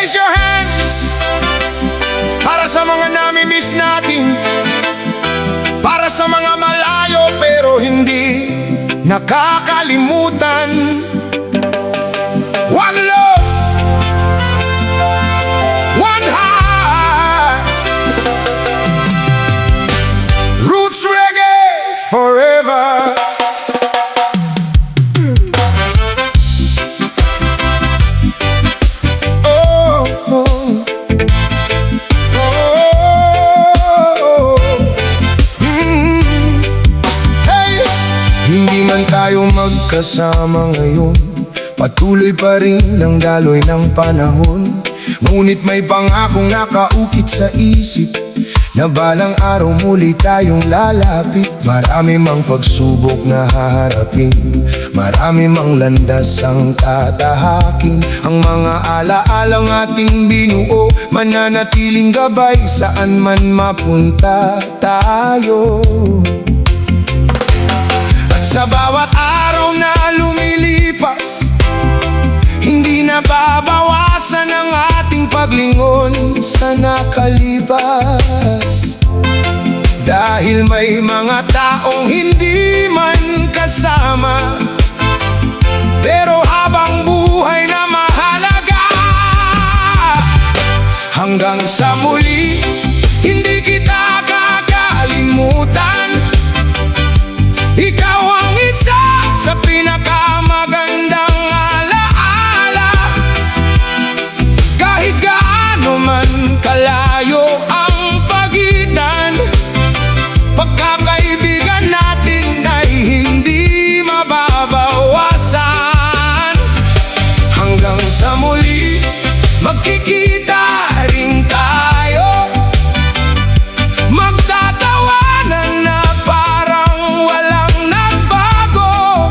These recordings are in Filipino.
Raise your hands para sa mga nami-miss natin, para sa mga malayo pero hindi nakakalimutan. One love, one heart, roots reggae forever. Hindi man tayo magkasama ngayon, patuloy pa rin ang daloy ng panahon. Ngunit may pangakong nakaukit sa isip, na balang araw muli tayong lalapit. Marami mang pagsubok na haharapin, marami mang landas ang tatahakin. Ang mga alaalang ating binuo, mananatiling gabay saan man mapunta tayo. Sa bawat araw na lumilipas, hindi na babawasan ang ating paglingon sa nakalipas. Dahil may mga taong hindi man kasama, pero habang buhay na mahalaga. Hanggang sa muli, hindi kita kakalimutan. Ikaw ang isa sa pinakamagandang alaala. Kahit gaano man kalayo ang pagitan, pagkakaibigan natin ay hindi mababawasan. Hanggang sa muli, magkikita rin tayo, magtatawanan na parang walang nagbago.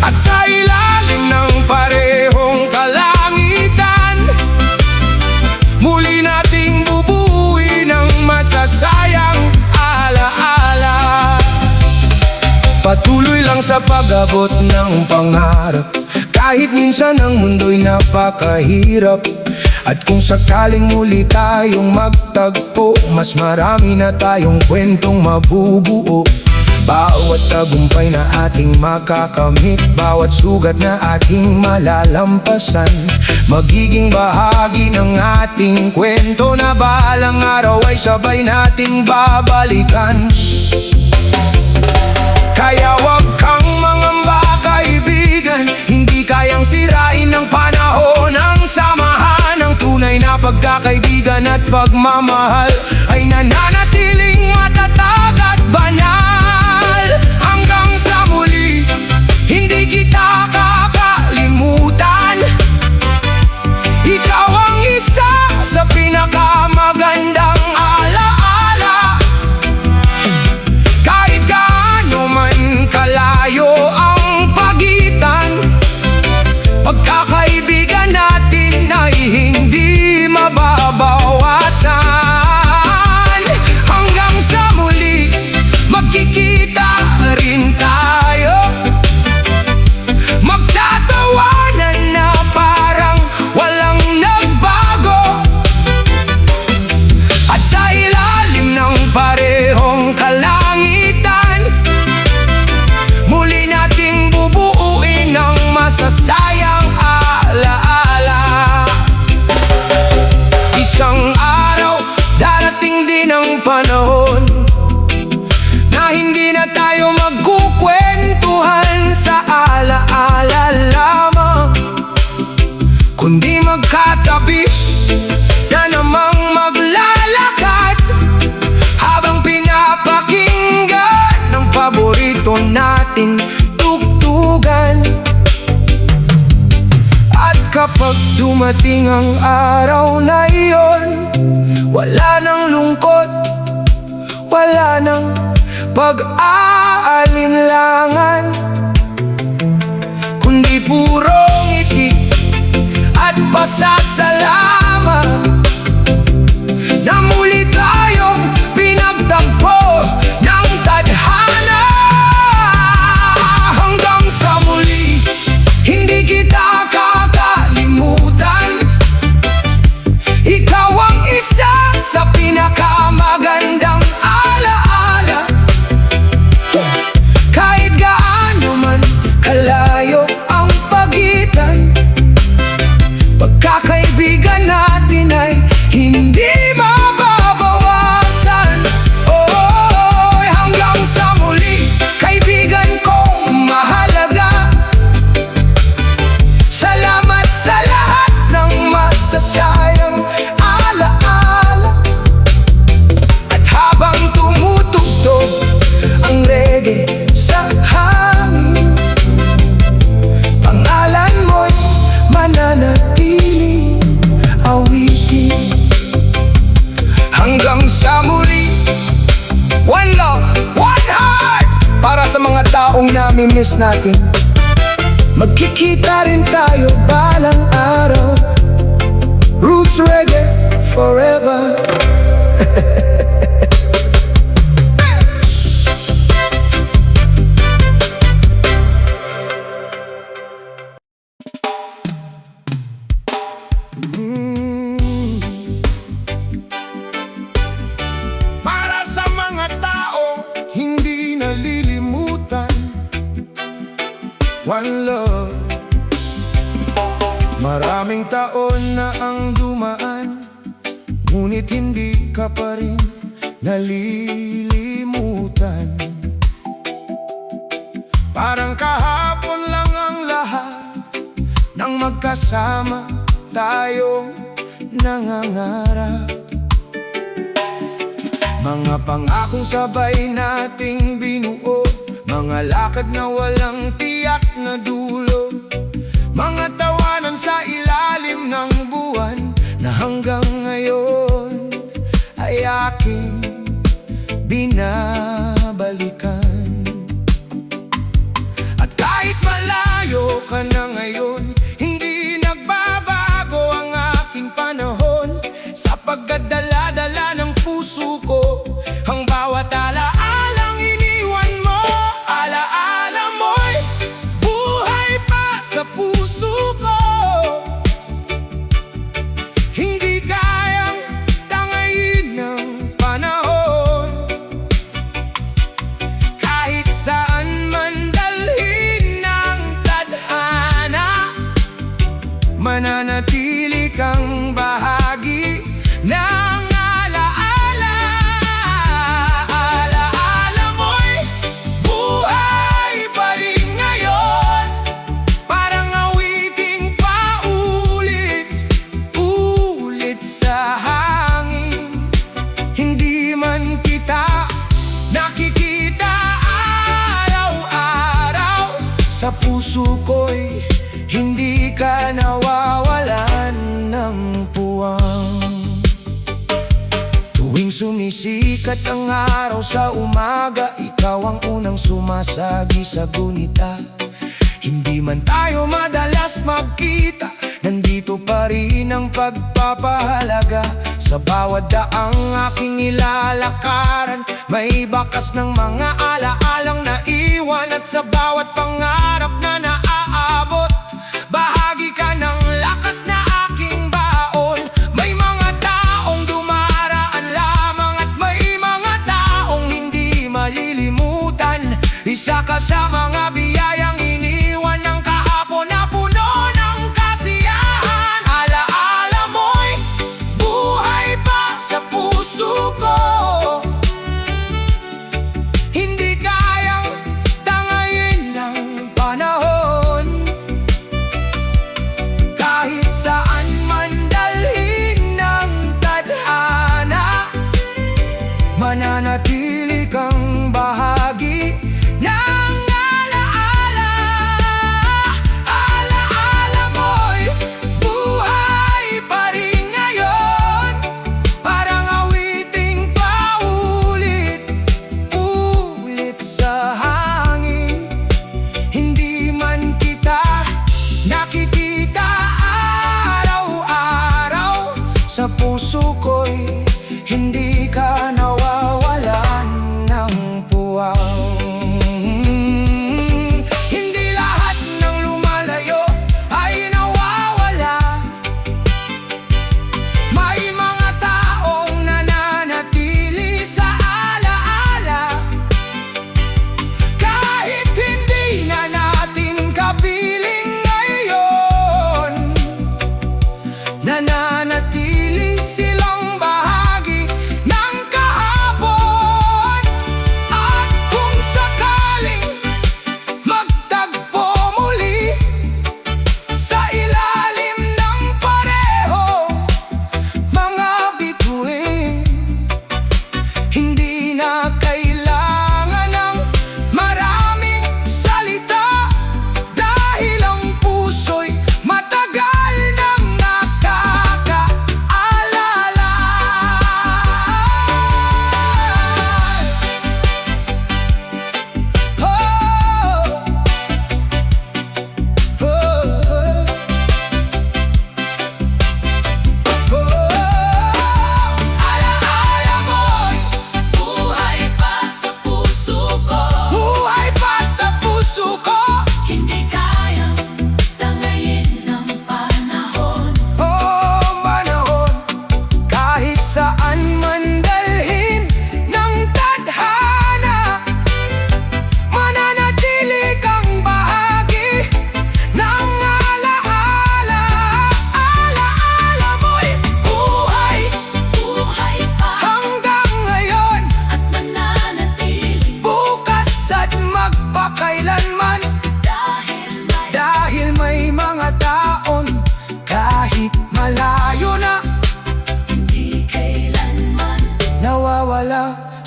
At sa ilalim ng parehong kalangitan, muli nating bubuuin ang masasayang alaala. Patuloy lang sa pag-abot ng pangarap, kahit minsan ang mundo'y napakahirap. At kung sakaling muli tayong magtagpo, mas marami na tayong kwentong mabubuo. Bawat tagumpay na ating makakamit, bawat sugat na ating malalampasan, magiging bahagi ng ating kwento na balang araw ay sabay nating babalikan. Kaya wag kang mangamba, kaibigan, hindi kayang sirain ng panahon ang samahan. Ang tunay na pagkakaibigan at pagmamahal ay nananatiling matatag at banal. Hanggang sa muli, hindi kita kakalimutan. Ikaw ang isa sa pinakamagandang alaala. Kahit gaano man kalayo ang pagitan, pagkakaibigan natin ay hindi mababawasan. Hanggang sa muli, magkikita rin tayo, magtatawanan na parang walang nagbago. At sa ilalim ng parehong kalangitan, muli nating bubuuin ang masasayang alaala. Isang araw, darating din ang panahon na hindi na tayo magkukwentuhan sa alaala lamang, kundi magkatabi na namang maglalakad, habang pinapakinggan ng paborito nating tugtugan. At kapag dumating ang araw na iyon, wala nang lungkot, wala nang pag-aalinlangan, kundi puro ngiti at pasasalamat na muli tayong pinagtagpo ng tadhana. Hanggang sa muli, hindi kita kakalimutan. sa mga taong nami-miss natin. Magkikita rin tayo balang araw. Roots reggae forever. Para sa mga tao hindi nalilimutan, one love. Maraming taon na ang dumaan, ngunit hindi ka pa rin nalilimutan. Parang kahapon lang ang lahat nang magkasama tayong nangangarap. Mga pangakong sabay nating binuo, mga lakad na walang tiyak na dulo, mga tawanan sa ilalim ng buwan na hanggang ngayon ay aking binabalikan. At kahit malayo ka na ngayon, hindi nagbabago ang aking panahon. Sa pagdadala-dala ng puso ko, ang bawat alaalang iniwan mo. Alaala mo'y buhay pa sa puso ko, hindi kayang tangayin ng panahon. Kahit saan man dalhin ng tadhana, mananatili kang bahagi ng alaala. Alaala mo'y buhay pa rin ngayon, parang awiting paulit-ulit sa hangin. Hindi man kita nakikita araw-araw, sa puso ko'y hindi ka nawawalan ng puwang. Tuwing sumisikat ang araw sa umaga, ikaw ang unang sumasagi sa gunita. Hindi man tayo madalas magkita, nandito pa rin ang pagpapahalaga. Sa bawat daang aking ilalakaran, may bakas ng mga alaalang naiwan. At sa bawat pangarap na naaabot, bahagi ka ng lakas na aking baon. May mga taong dumaraan lamang at may mga taong hindi malilimutan. Isa ka sa mga biyayang iniwan ng kahapon na puno ng kasiyahan. Alaala mo'y buhay pa sa puso ko, hindi kayang tangayin ng panahon. Kahit saan man dalhin ng tadhana, mananatili kang bahagi ng alaala. Alaala mo'y buhay pa rin ngayon, parang awiting paulit-ulit sa hangin. Hindi man kita nakikita araw-araw, sa puso ko'y hindi ka nawawalan ng puwang. Hindi lahat ng lumalayo ay nawawala, may mga taong nananatili sa alaala. Kahit hindi na natin kapiling ngayon, nananatili silang bahagi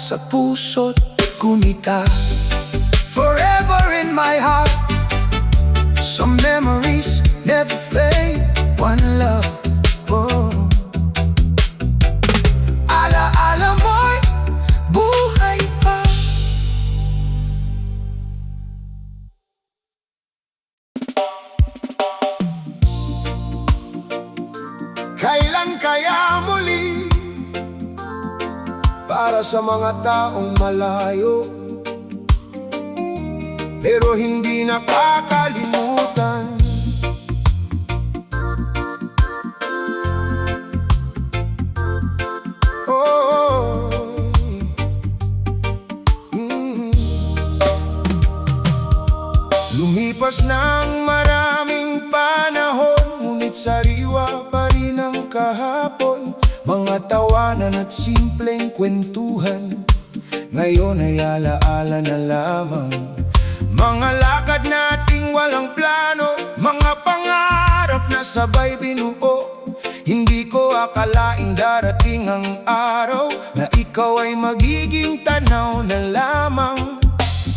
sa puso't gumita. Forever in my heart, some memories never fade. One love, oh. Ala-ala mo'y buhay pa. Kailan kaya muli, para sa mga taong malayo pero hindi nakakalimutan. Oh, Lumipas ng maraming panahon, ngunit sariwa pa rin ang kahapon. Mga tawanan at simpleng kwentuhan, ngayon ay alaala na lamang. Mga lakad nating walang plano, mga pangarap na sabay binuo. Hindi ko akalaing darating ang araw na ikaw ay magiging tanaw na lamang.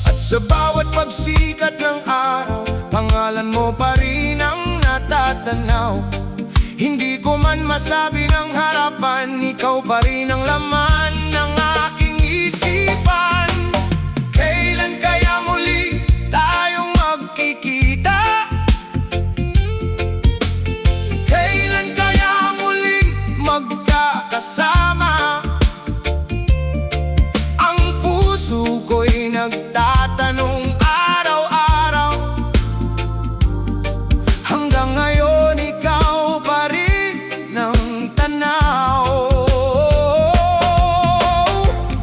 At sa bawat pagsikat ng araw, pangalan mo pa rin ang natatanaw. Hindi ko man masabi ng harapan, ikaw pa rin ang laman ng aking isipan. Kailan kaya muli tayong magkikita? Kailan kaya muling magkakasama? Ang puso ko'y nagtatanong araw-araw. Hanggang ngayon ikaw pa rin ang tanaw.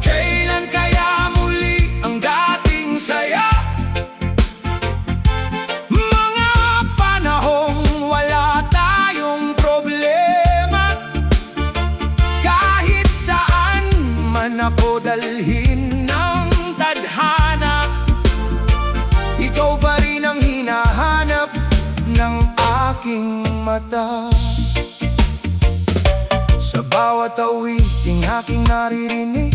Kailan kaya muli ang dating saya? Mga panahong wala tayong problema. Kahit saan man ako dalhin ng tadhana, ikaw pa rin ang hinahanap ng aking mata. Sa bawat awiting aking naririnig,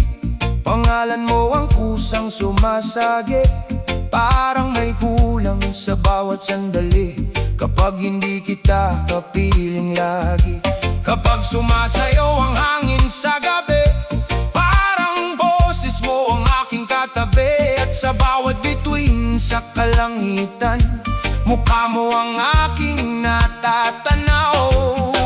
pangalan mo ang kusang sumasagi. Parang may kulang sa bawat sandali kapag hindi kita kapiling lagi. Kapag sumasayaw ang hangin sa gabi, parang boses mo ang aking katabi. At sa bawat bituin sa kalangitan, mukha mo ang aking natatanaw.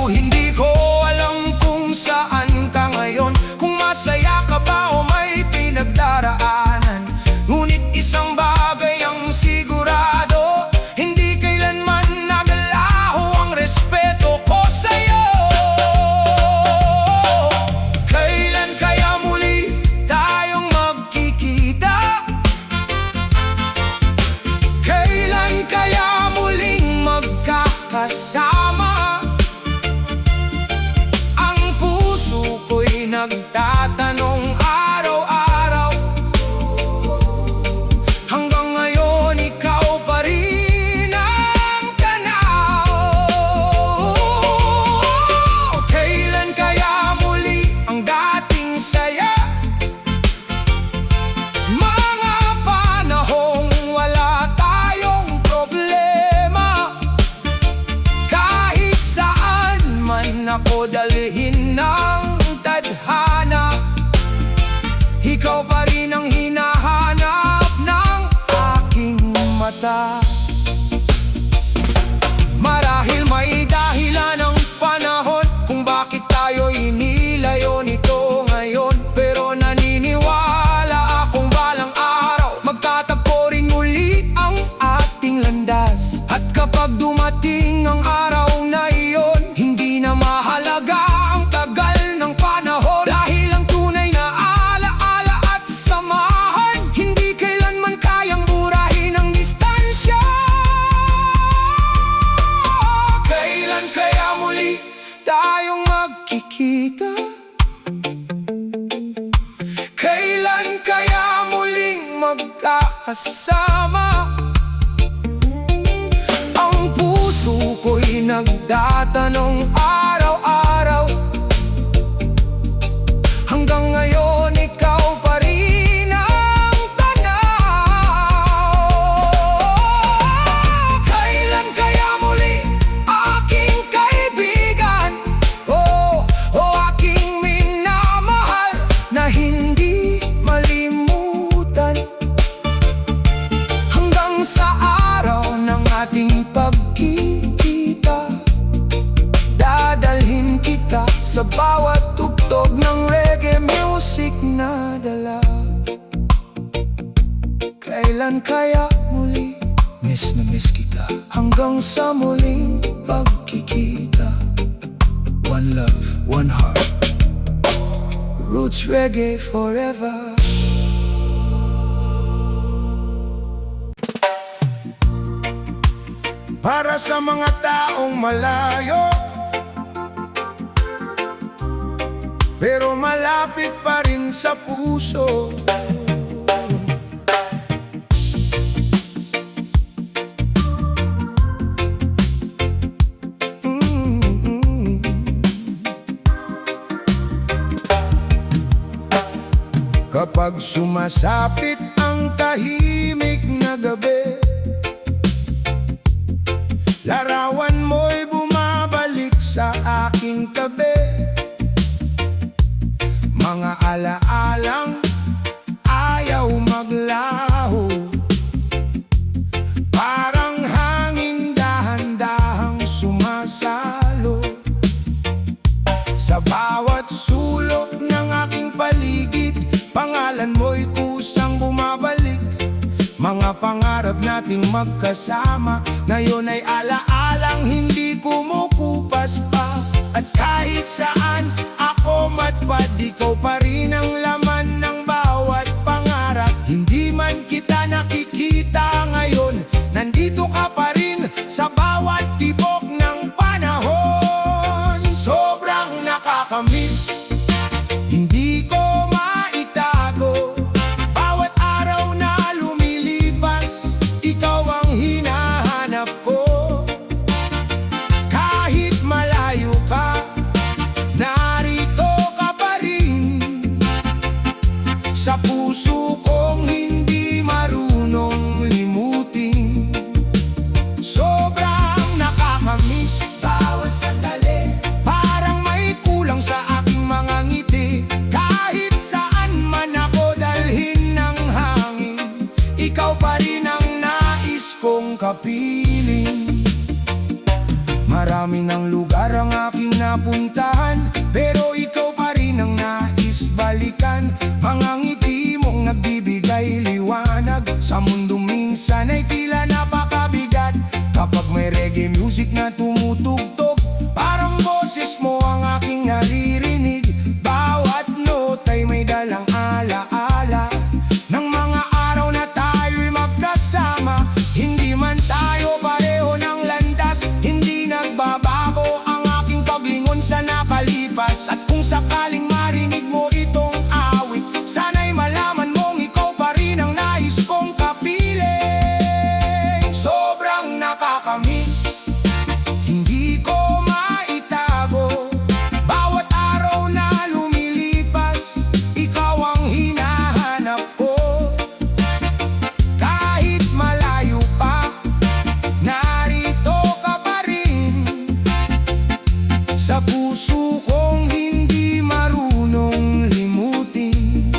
Hindi ko alam kung saan ka ngayon, kung masaya ka ba o may pinagdaraanan. Ngunit isang bagay ang sigurado, hindi kailanman naglaho ang respeto ko sa'yo. Kailan kaya muli tayong magkikita? Kailan kaya muling magkakasama? Ang puso ko'y nagtatanong araw-araw. Hanggang ngayon ikaw pa rin ang tanaw. Kailan kaya muli ang dating saya? Mga panahong wala tayong problema. Kahit saan man ako dalhin ng tadhana, ikaw pa rin ang hinahanap ng aking mata. Marahil may dahilan ang panahon kung bakit tayo'y nilayo nito ngayon. Pero naniniwala akong balang araw magtatagpo rin muli ang ating landas. At kapag dumating ang araw na iyon, hindi na mahalaga ang tagal ng panahon. Dahil ang tunay na alaala at samahan, hindi kailanman kayang burahin ang distansya. Kailan kaya muli tayong magkikita? Kailan kaya muling magkakasama? Ang puso ko'y nagtatanong araw-araw. Hanggang ngayon ikaw pa rin kailan kaya muli? Miss na miss kita hanggang sa muling pagkikita. One love, one heart, roots reggae forever. Para sa mga taong malayo, pero malapit pa rin sa puso. Kapag sumasapit ang tahimik na gabi, larawan mo'y bumabalik sa aking tabi. Mga alaalang ayaw maglaho, parang hangin dahan-dahang sumasalo sa bawat sulok ng aking paligid. Pangalan mo'y kusang bumabalik. Mga pangarap nating magkasama ngayon ay alaalang hindi kumukupas pa. At kahit saan ako matpad, ikaw pa rin ang laman ng bawat pangarap. Hindi man kita nakikita ngayon, nandito ka pa rin sa bawat tibok ng panahon. Sobrang nakakamiss, hindi ko maitago. Bawat araw na lumilipas, ikaw ang hinahanap ko. Kahit malayo ka, narito ka pa rin sa puso kong hindi marunong limutin. Sobrang nakakamiss bawat sandali, parang may kulang sa aking mga ngiti. Kahit saan man ako dalhin ng hangin, ikaw pa rin ang nais kong kapiling. Marami ng lugar ang aking napuntahan, pero ikaw pa rin ang nais balikan. Mga ngiti mong nagbibigay liwanag sa mundo minsan ay tila napakabigat. Kapag may reggae music na tumutugtog, parang boses mo ang aking naririnig. Bawat note ay may dalang alaala ng mga araw na tayo'y magkasama. Hindi man tayo pareho ng landas, hindi nagbabago ang aking paglingon sa nakalipas. At kung sakaling marinig mo itong awit, sana'y malaman mong ikaw pa rin ang nais kong kapiling. Sobrang nakakamiss, hindi ko maitago. Bawat araw na lumilipas, ikaw ang hinahanap ko. Kahit malayo pa, narito ka pa rin sa puso kong hindi marunong limutin.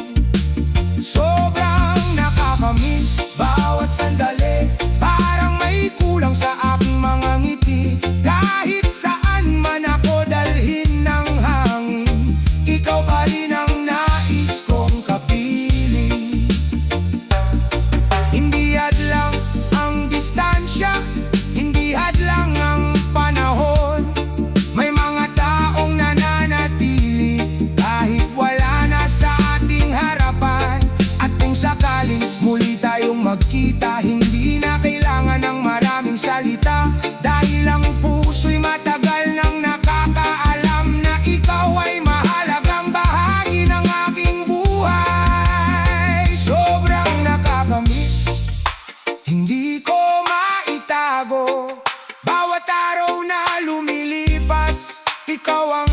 Sobrang nakakamiss bawat sandali, parang may kulang sa aking mga ngiti. Kahit saan man ako dalhin ng hangin, ikaw pa rin ang nais kong kapiling. Hindi hadlang ang distansya, hindi hadlang ang panahon. May mga taong nananatili kahit wala na sa ating harapan. At kung sakaling muli tayong magkita, hindi na kailangan ng maraming salita, dahil ang puso'y matagal nang nakakaalam na ikaw ay mahalagang bahagi ng aking buhay. Sobrang nakakamiss, hindi ko maitago. Bawat araw na lumilipas, ikaw ang